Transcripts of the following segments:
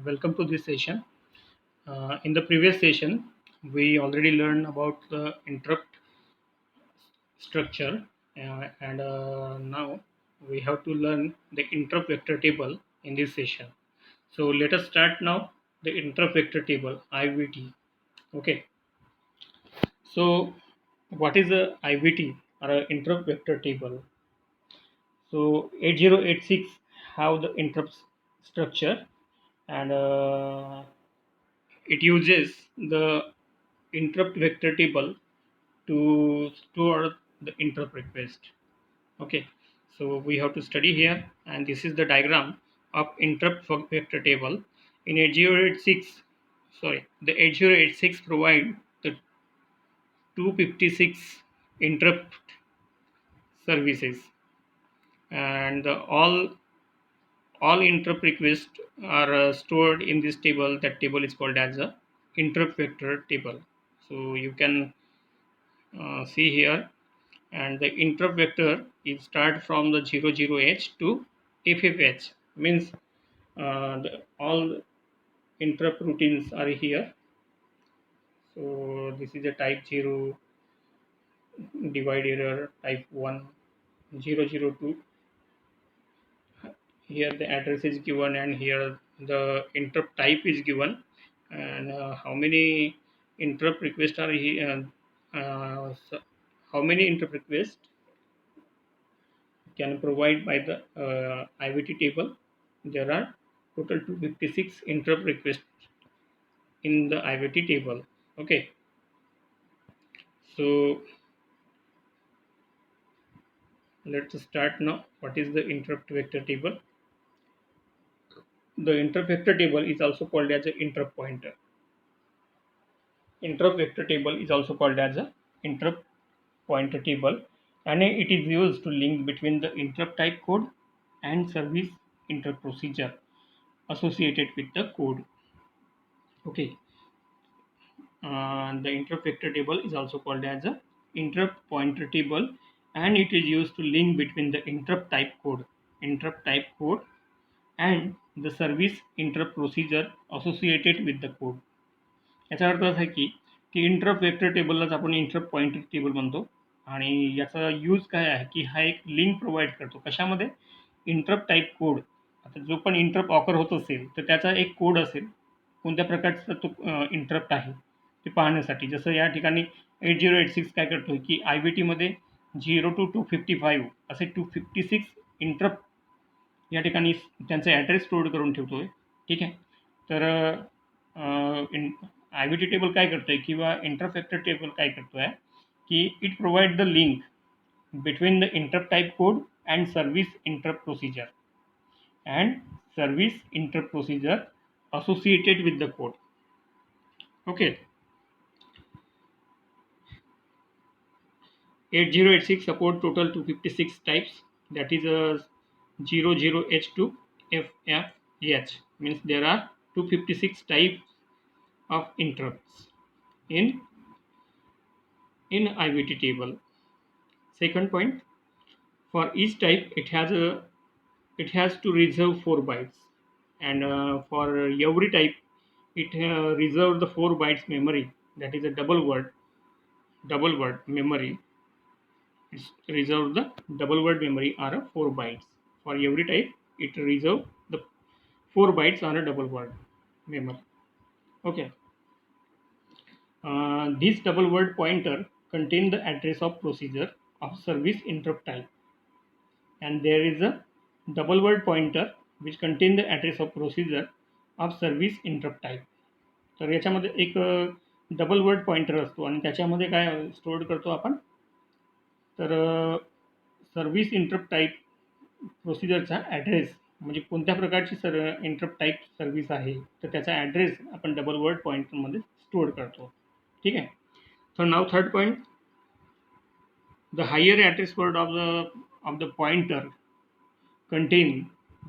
Welcome to this session. In the previous session, we already learned about the interrupt structure, and now we have to learn the interrupt vector table in this session. So let us start now the interrupt vector table (IVT). Okay. So what is a IVT or a interrupt vector table? So 8086 have the interrupt structure, and it uses the interrupt vector table to store the interrupt request. Okay, so we have to study here, and this is the diagram of interrupt vector table in 8086. Sorry, the 8086 provide the 256 interrupt services, and all interrupt requests are stored in this table. That table is called as a interrupt vector table. So you can see here, and the interrupt vector is start from the 00h to ffh, means all interrupt routines are here. So this is a type 0 divide error, type 1 002. Here the address is given, and here the interrupt type is given, and how many interrupt requests are here, how many interrupt requests can provide by the IVT table. There are total 256 interrupt requests in the IVT table. Okay, so let's start now. What is the interrupt vector table? The interrupt vector table is also called as an interrupt pointer. Interrupt vector table is also called as a interrupt pointer table, and it is used to link between the interrupt type code and service interrupt procedure associated with the code. Okay, the interrupt vector table is also called as a interrupt pointer table, and it is used to link between the interrupt type code and the service interrupt procedure associated with the code. याचा अर्थ असा आहे की interrupt vector टेबललाच आपण interrupt pointer table म्हणतो, आणि याचा use काय आहे की हा एक लिंक प्रोव्हाइड करतो. कशामध्ये? Interrupt type code. आता जो पण इंटरप्ट ऑकर होत असेल तर त्याचा एक कोड असेल, कोणत्या प्रकारचा तो इंटरप्ट आहे ते पाहण्यासाठी. जसं या ठिकाणी 8086 काय करतो की आय बी टीमध्ये 0 to 255 असे 256 इंटरप्ट या ठिकाणी त्यांचा ॲड्रेस स्टोअर करून ठेवतो आहे. ठीक आहे. तर आय व्ही टी टेबल काय करतो आहे किंवा इंटरफेक्टर टेबल काय करतो आहे की it provide the link between the interrupt type code and service interrupt procedure associated with the code. Okay, 8086 support total 256 types, that is a 00h to ffh, means there are 256 types of interrupts in IVT table. Second point, for each type it has to reserve 4 bytes, and for every type it reserve the 4 bytes memory, that is a double word memory. It's reserve the double word memory or a 4 bytes. For every type it reserve the 4 bytes on a double word memory. Okay, this double word pointer contain the address of procedure of service interrupt type, and there is a double word pointer which contain the address of procedure of service interrupt type. तर याच्यामध्ये एक double word pointer असतो, आणि त्याच्यामध्ये काय store करतो आपण, तर सर्व्हिस इंटरप्ट टाईप प्रोसिजरचा ॲड्रेस, म्हणजे कोणत्या प्रकारची इंटरप्ट टाईप सर्व्हिस आहे तर त्याचा ॲड्रेस आपण डबल वर्ड पॉइंटरमध्ये स्टोअर करतो. ठीक आहे. तर नाव third point, the higher address word of the pointer contain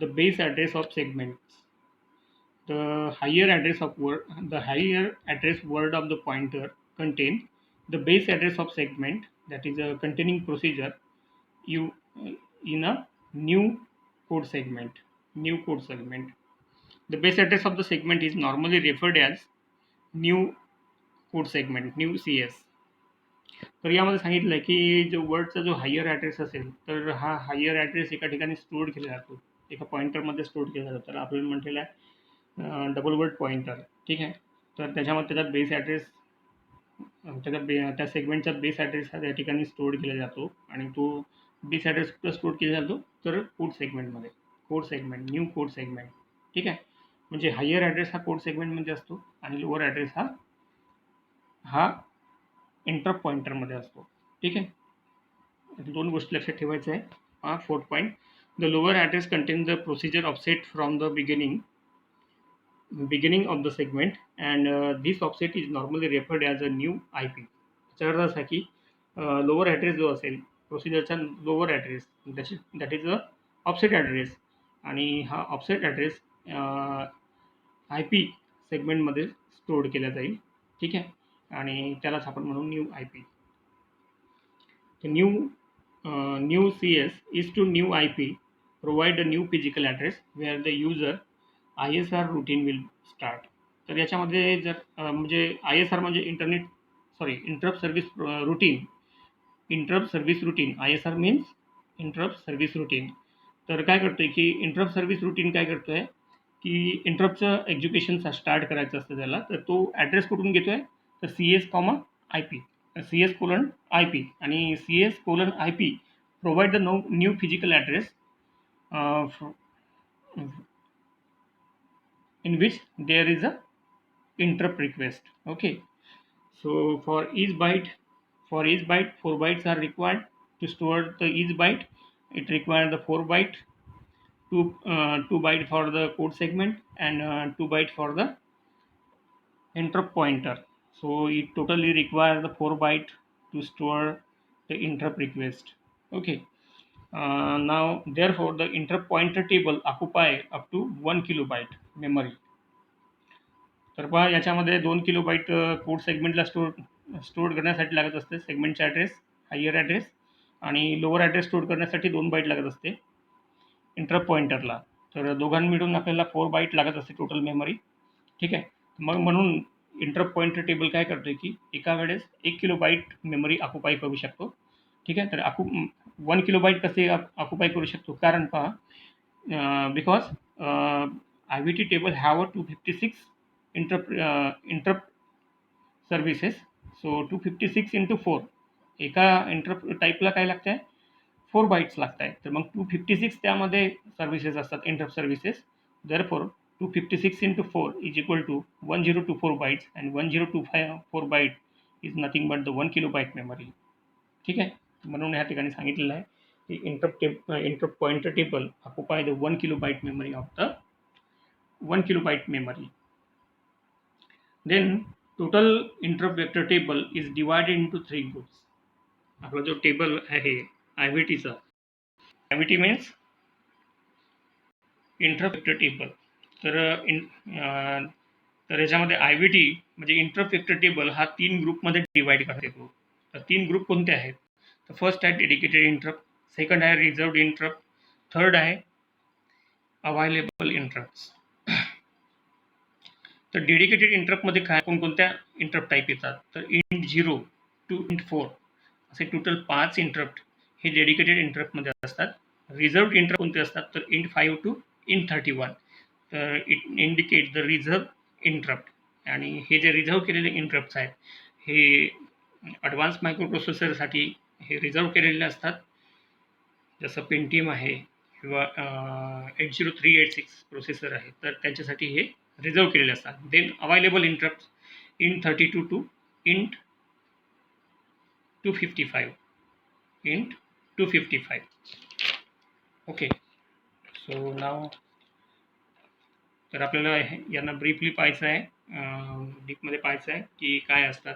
the base address of segments. The higher address word of the pointer contain the base address of segment, that is a containing procedure you in a new code segment. The base address of the segment is normally referred as new code segment, new CS. तर यामध्ये सांगितलं आहे की जो वर्डचा जो higher address असेल तर हा हायर ॲड्रेस एका ठिकाणी स्टोअर केला जातो, एका पॉईंटरमध्ये स्टोअर केला जातो. तर आपल्याला म्हटलेलं आहे डबल वर्ड पॉईंटर, ठीक आहे. तर त्याच्यामध्ये त्याचा बेस ॲड्रेस त्या सेगमेंटचा बेस ॲड्रेस हा त्या ठिकाणी स्टोअर केला जातो आणि तो बेस ॲड्रेस कुठं स्टोअर केला जातो तर कोड सेगमेंटमध्ये, code segment, new code segment, ठीक आहे. म्हणजे हायर ॲड्रेस हा कोड सेगमेंटमध्ये असतो आणि लोअर ॲड्रेस हा हा इंटरप्ट पॉइंटरमध्ये असतो, ठीक आहे. दोन गोष्टी लक्षात ठेवायच्या आहे. हा fourth point, the lower address content the procedure offset from the beginning of the segment, and this offset is normally referred as a new IP. याचा अर्थ असा की लोअर ॲड्रेस जो असेल प्रोसिजरचा lower address that is a offset address, आणि हा offset address I P सेगमेंटमध्ये स्टोअर केला जाईल, ठीक आहे. आणि त्यालाच आपण म्हणू new I P. The new CS is to new IP provide a new physical address where the user ISR routine will start. तर याच्यामध्ये जर म्हणजे ISR म्हणजे interrupt service routine. ISR means interrupt service routine. तर काय करतोय की interrupt service routine काय करतोय की इंटरप्टचं एक्झिक्युशन स्टार्ट करायचं असतं त्याला, तर तो ॲड्रेस कुठून घेतोय तर CS comma I P, CS colon I P, आणि CS colon I P provide the new physical address in which there is a interrupt request. Okay, so for each byte 4 bytes are required to store the each byte. It requires the 4 byte, 2 byte for the code segment, and 2 byte for the interrupt pointer. So it totally requires the 4 byte to store the interrupt request. Okay, now therefore the interrupt pointer table occupy up to 1 kilobyte memory. तर पहा याच्यामध्ये 2 kilobyte code सेगमेंटला store करण्यासाठी लागत असते सेगमेंटचा address, higher address, आणि lower address store करण्यासाठी 2 bite लागत असते इंटरप्ट पॉईंटरला. तर दोघांना मिळून आपल्याला 4 बाईट लागत असते टोटल मेमरी, ठीक आहे. मग म्हणून इंटरप्ट पॉईंटर टेबल काय करतोय की एका वेळेस 1 किलोबाईट मेमरी ऑक्युपाय करू शकतो, ठीक आहे. तर 1 किलोबाईट कसे ऑक्युपाय करू शकतो, कारण पहा because I V tea table have 256 interrupt services. So 256 into 4 एका इंटरप्ट टाईपला काय लागतं आहे 4 बाईट्स लागत आहे. तर मग 256 त्यामध्ये सर्व्हिसेस असतात interrupt services. therefore 256 into 4 is equal to 1024 bytes, and 1024 byte is nothing but the 1 kilobyte memory, ठीक आहे. म्हणून या ठिकाणी सांगितलेलं आहे की interrupt pointer table occupy the 1 kilobyte memory of the 1 kilobyte memory. Then total interrupt vector table is divided into 3 groups. आपला जो टेबल आहे आयव्हीटीचा, आयव्हीटी मीन्स इंटरप्ट वेक्टर टेबल. तर याच्यामध्ये आयव्हीटी म्हणजे इंटरप्ट वेक्टर टेबल हा 3 ग्रुपमध्ये डिवाइड करता येतो. तर 3 ग्रुप कोणते आहेत, तर फर्स्ट आहे डेडिकेटेड इंटरप्ट, सेकंड आहे रिझर्व्ड इंटरप्ट, थर्ड आहे अवेलेबल इंटरप्ट. तर डेडिकेटेड इंटरप्टमध्ये काय कोणकोणत्या इंटरप्ट टाईप येतात, तर इंट 0 to इंट 4 असे टोटल 5 इंटरप्ट हे डेडिकेटेड इंटरप्टमध्ये असतात. रिझर्व्ड इंटरप्ट कोणते असतात, तर इंट 5 to इंट 31. तर it indicate the reserve interrupt. आणि हे जे रिझर्व केलेले इंटरप्ट्स आहेत हे ॲडव्हान्स मायक्रोप्रोसेसरसाठी हे रिझर्व केलेले असतात, जसं पेंटियम आहे किंवा 80386 प्रोसेसर आहे, तर त्यांच्यासाठी हे रिझर्व केलेले असतात. Then available interrupt int 32 to int 255, int 255. Okay, so नाव तर आपल्याला यांना ब्रीफली पाहायचं आहे, डीपमध्ये पाहायचं आहे की काय असतात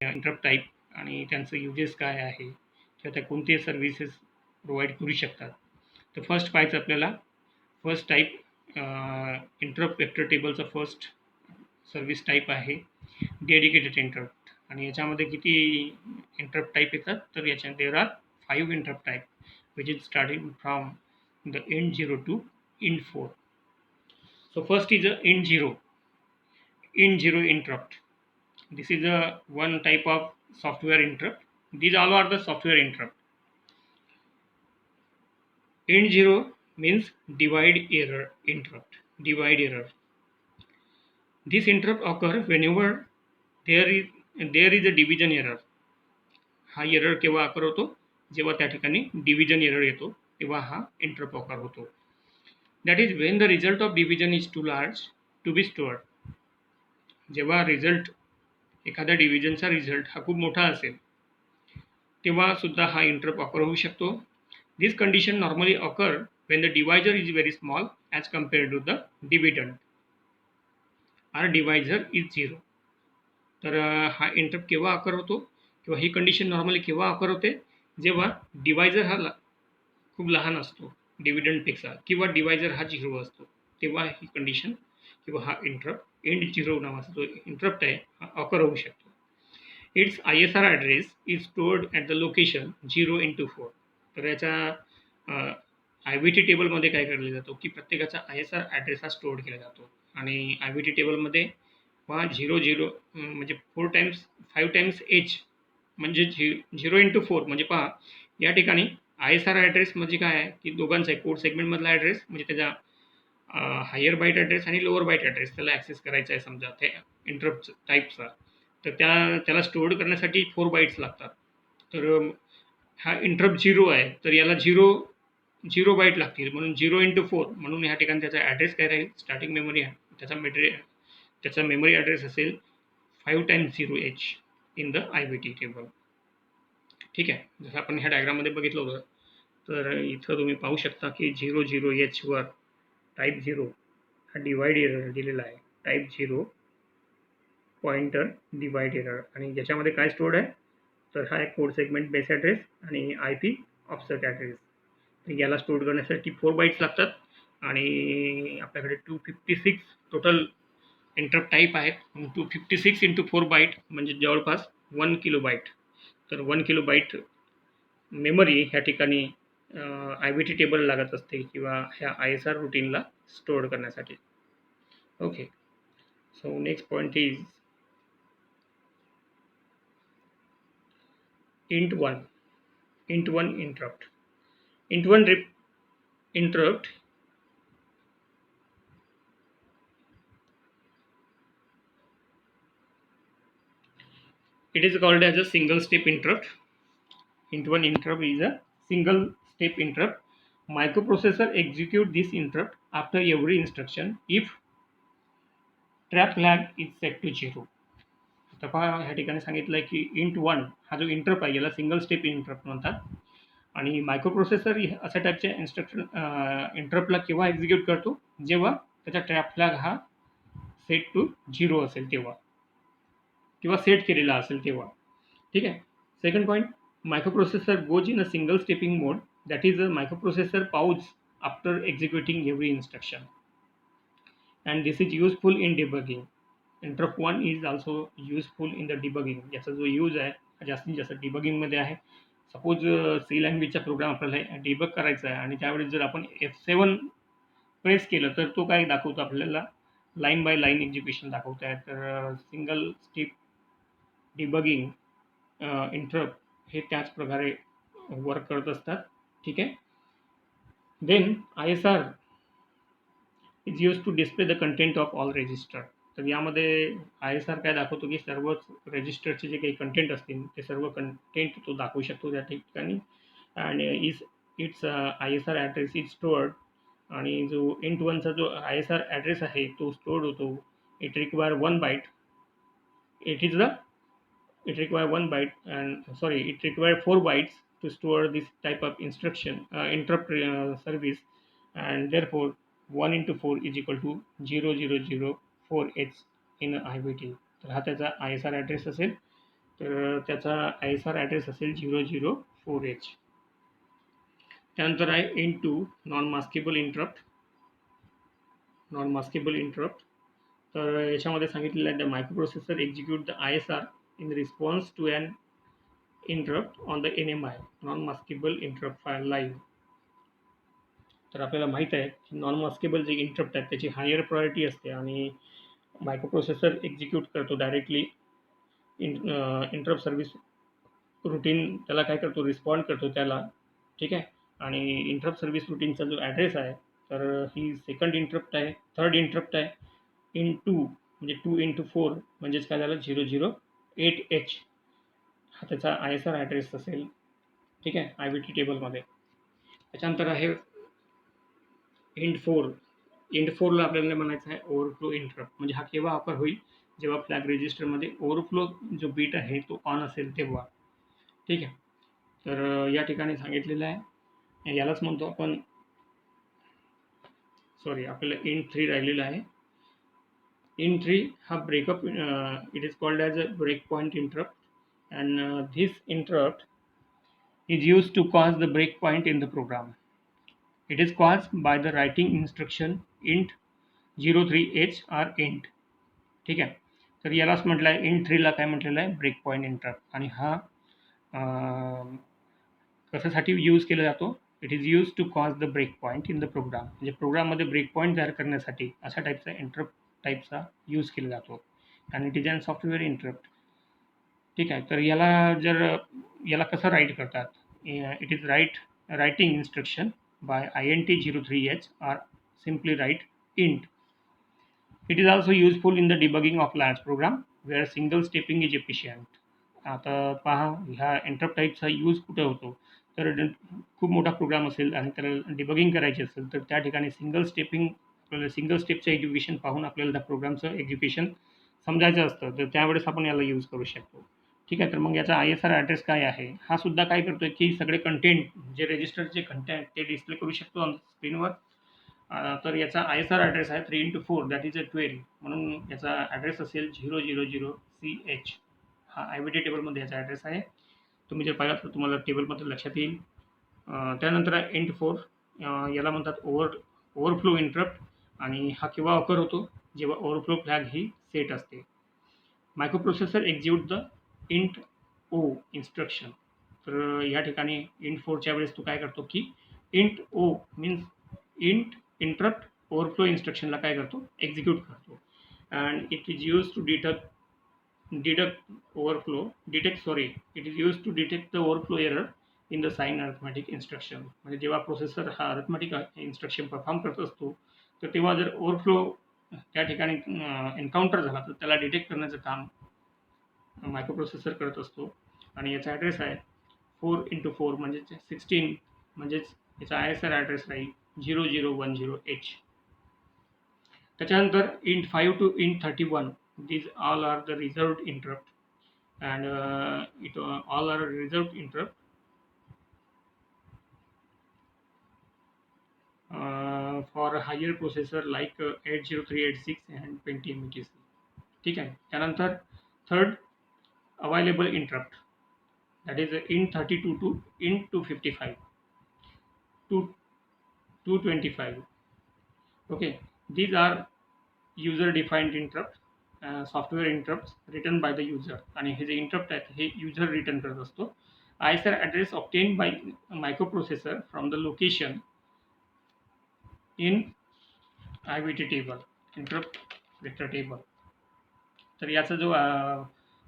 इंटरप्ट टाईप आणि त्यांचं युजेस काय आहे किंवा त्या कोणते सर्व्हिसेस प्रोव्हाइड करू शकतात. तर फर्स्ट पाहायचं आपल्याला, फर्स्ट टाईप इंटरप्ट वेक्टर टेबलचा फर्स्ट सर्व्हिस टाईप आहे डेडिकेटेड इंटरप्ट. आणि याच्यामध्ये किती इंटरप्ट टाईप येतात, तर याच्या there are 5 interrupt type which is starting from the int 0 to int 4. So first is a int zero interrupt. This is a one type of software interrupt. These all are the software interrupt. Int zero means divide error interrupt. Divide error. This interrupt occur whenever there is there is a division error. हा error केव्हा occur होतो, जेव्हा त्या ठिकाणी division error येतो तेव्हा हा interrupt occur होतो. That is when the result of division is too large to be stored. जेव्हा रिझल्ट एखाद्या डिव्हिजनचा रिझल्ट हा खूप मोठा असेल तेव्हा सुद्धा हा इंटरप्ट अकर होऊ शकतो. This condition normally occur when the divisor is very small as compared to the dividend or divisor is zero. तर हा इंटरप्ट केव्हा अकर होतो किंवा ही कंडिशन नॉर्मली केव्हा अकर होते, जेव्हा डिवायझर हा खूप लहान असतो डिव्हिडंडपेक्षा किंवा डिवायझर हा झिरो असतो, तेव्हा ही कंडिशन किंवा हा इंटरप्ट एंड झिरो नावाचा जो इंटरप्ट आहे हा अकर होऊ शकतो. It's ISR address is stored at the location 0x4. तर याच्या IVT टेबलमध्ये काय केलं जातो की प्रत्येकाचा ISR ॲड्रेस हा स्टोअर केला जातो आणि IVT टेबलमध्ये पहा 0 म्हणजे 4 टाइम्स 5 टाइम्स म्हणजे 0x4 म्हणजे पहा या ठिकाणी ISR ॲड्रेस म्हणजे काय आहे की दोघांचा कोड सेगमेंटमधला ॲड्रेस म्हणजे त्याचा हायर बाईट ॲड्रेस आणि लोअर बाईट ॲड्रेस त्याला ॲक्सेस करायचा आहे समजा त्या इंटरप्ट टाईपचा, तर त्याला स्टोअर करण्यासाठी 4 बाईट्स लागतात. तर हा इंटरप्ट झिरो आहे तर याला झिरो बाईट लागतील म्हणून 0x4 म्हणून ह्या ठिकाणी त्याचा ॲड्रेस काय राहील, स्टार्टिंग मेमरी त्याचा मेमरी ॲड्रेस असेल 5 times 0h in the IVT table. ठीक आहे, जसं आपण ह्या डायग्राममध्ये बघितलं होतं तर इथं तुम्ही पाहू शकता की 0 वर टाईप 0 हा डिवाइड एरर दिलेला आहे. टाईप 0 पॉइंटर डिवाइड एरर आणि ज्याच्यामध्ये काय स्टोअर्ड आहे तर हा एक कोड सेगमेंट बेस ॲड्रेस आणि IP ऑफसेट ॲड्रेस. तर याला स्टोअर करण्यासाठी 4 बाईट्स लागतात आणि आपल्याकडे 256 टोटल इंटरप्ट टाईप आहेत. 256 × 4 बाईट म्हणजे जवळपास 1 किलोबाईट. तर 1 किलोबाईट मेमरी ह्या ठिकाणी IVT टेबल लागत असते किंवा ह्या ISR रूटीनला स्टोअर करण्यासाठी. Okay, so next point is int1 interrupt. int1 interrupt it is called as a single step interrupt. int1 interrupt is a single step interrupt. Microprocessor execute this interrupt after every instruction if trap flag is set to 0. तर पहा ह्या ठिकाणी सांगितलं आहे की int1 हा जो interrupt आहे याला सिंगल स्टेप इंटरप्ट म्हणतात आणि मायक्रोप्रोसेसर अशा टाईपच्या इंटरप्टला केव्हा एक्झिक्यूट करतो, जेव्हा त्याचा ट्रॅप फ्लॅग हा सेट टू 0 असेल तेव्हा किंवा सेट केलेला असेल तेव्हा. ठीक आहे. Second point, microprocessor goes in a single stepping mode, that is a microprocessor pause after executing every instruction and this is useful in debugging. Interrupt 1 is also useful in the debugging. याचा जो use आहे जास्तीत जास्त डिबगिंगमध्ये आहे. Suppose C लँग्वेजचा programme आपल्याला debug करायचा आहे आणि त्यावेळेस जर आपण F7 प्रेस केलं तर तो काय दाखवतो आपल्याला, लाईन बाय लाईन एक्झिक्युशन दाखवत आहे. तर सिंगल स्टेप डिबगिंग इंटरप्ट हे त्याच प्रकारे वर्क करत असतात. ठीक आहे. Then ISR is use to display the content of all register. तर यामध्ये ISR काय दाखवतो की सर्वच रजिस्टरचे जे काही कंटेंट असतील ते सर्व कंटेंट तो दाखवू शकतो त्या ठिकाणी. आणि it's ISR address is stored आणि जो int1चा जो ISR ॲड्रेस आहे तो स्टोअर्ड होतो. It require 1 byte. It require 1 byte and it require 4 bytes to store this type of instruction interrupt service, and therefore 1 into 4 is equal to 0004h in IVT. तर हा त्याचा ISR address असेल, तर त्याचा ISR address असेल 004h. त्यानंतर आहे int2 non maskable interrupt. तर याच्यामध्ये सांगितलेलं आहे the microprocessor execute the ISR in response to an interrupt on the NMI non-maskable interrupt file line. तर आपल्याला माहीत आहे की नॉन मास्केबल जे इंटरप्ट आहेत त्याची हायर प्रायोरिटी असते आणि मायक्रोप्रोसेसर एक्झिक्यूट करतो डायरेक्टली इंटरप्ट सर्व्हिस रूटीन त्याला काय करतो रिस्पॉन्ड करतो त्याला. ठीक आहे. आणि इंटरप्ट सर्व्हिस रूटीनचा जो ॲड्रेस आहे तर ही सेकंड इंटरप्ट आहे, थर्ड इंटरप्ट आहे इन टू म्हणजे 2 into 4 म्हणजेच काय झालं 008H हा त्याचा ISR ॲड्रेस असेल. ठीक आहे IVT टेबलमध्ये. त्याच्यानंतर आहे इंट 4. इंट 4ला आपल्याला म्हणायचं आहे ओव्हरफ्लो इंटरप्ट म्हणजे हा केव्हा ऑफर होईल जेव्हा फ्लॅग रजिस्टरमध्ये ओव्हरफ्लो जो बीट आहे तो ऑन असेल तेव्हा. ठीक आहे. तर या ठिकाणी सांगितलेलं आहे यालाच म्हणतो आपण सॉरी आपल्याला इंट 3 राहिलेला आहे. इंट 3 हा breakup it is called as a break point interrupt and this interrupt is used to cause the breakpoint in the program. It is caused by the writing instruction int 03h or int. ठीक आहे. तर यालाच म्हटलं आहे int 3ला काय म्हटलेलं आहे break point interrupt आणि हा कशासाठी यूज केला जातो it is use to cause the break point in the program म्हणजे प्रोग्राममध्ये ब्रेक पॉईंट तयार करण्यासाठी अशा टाईपचा इंटरप्ट टाईपचा यूज केला जातो आणि it is an software interrupt. ठीक आहे. तर याला कसं राईट करतात it is writing instruction by INT 03H or simply write int. It is also useful in the debugging of large program where single stepping is efficient. आता पहा ह्या interrupt टाईपचा यूज कुठे होतो तर खूप मोठा प्रोग्राम असेल आणि त्याला डिबगिंग करायची असेल तर त्या ठिकाणी सिंगल स्टेपचं एज्युकेशन पाहून आपल्याला त्या प्रोग्रामचं एक्झिक्युशन समजायचं असतं तर त्यावेळेस आपण याला यूज करू शकतो. ठीक आहे. तर मग याचा ISR ॲड्रेस काय आहे हा सुद्धा काय करतोय की सगळे कंटेंट जे रजिस्टरचे कंटेंट ते डिस्प्ले करू शकतो ऑन स्क्रीनवर. तर याचा ISR ॲड्रेस आहे 3 into 4 दॅट इज अ 12 म्हणून याचा ॲड्रेस असेल 000CH हा IVT टेबलमध्ये याचा ॲड्रेस आहे. तुम्ही जर पाहिलात तर तुम्हाला टेबलमध्ये लक्षात येईल. त्यानंतर आहे int 4 याला म्हणतात ओव्हरफ्लो इंटरप्ट आणि हा केव्हा ऑकर होतो जेव्हा ओव्हरफ्लो फ्लॅग ही सेट असते. Microprocessor execute the int O instruction. तर या ठिकाणी int 4च्या वेळेस तो काय करतो की int O means int interrupt overflow इन्स्ट्रक्शनला काय करतो एक्झिक्यूट करतो and it is use to it is use to detect the overflow error in the sign arithmetic instruction म्हणजे जेव्हा प्रोसेसर हा अर्थमॅटिक इन्स्ट्रक्शन परफॉर्म करत असतो तर तेव्हा जर ओव्हरफ्लो त्या ठिकाणी एन्काउंटर झाला तर त्याला डिटेक्ट करण्याचं काम मायक्रोप्रोसेसर करत असतो आणि याचा ॲड्रेस आहे 4 into 4 म्हणजेच 16 म्हणजेच याचा ISR ॲड्रेस राहील 0010H. त्याच्यानंतर int 5 to int 31 these all are the reserved interrupt and all are reserved interrupt for a higher processor like 80386 and Pentium etc. ठीक आहे. त्यानंतर third available interrupt that is int 32 to int 255 to 225. Okay, these are user defined interrupt software interrupts written by the user आणि हे जे interrupt आहेत हे user return करत असतो. ISR address obtained by microprocessor from the location in IVT table interrupt vector table. तर याचा जो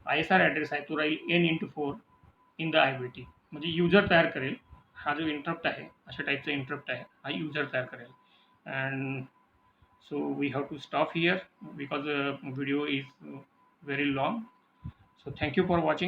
ISR ॲड्रेस आहे तो राहील N into 4 in the IVT म्हणजे युजर तयार करेल. हा जो इंटरप्ट आहे अशा टाईपचा इंटरप्ट आहे हा युजर तयार करेल. And so we have to stop here because video is very long. So thank you for watching.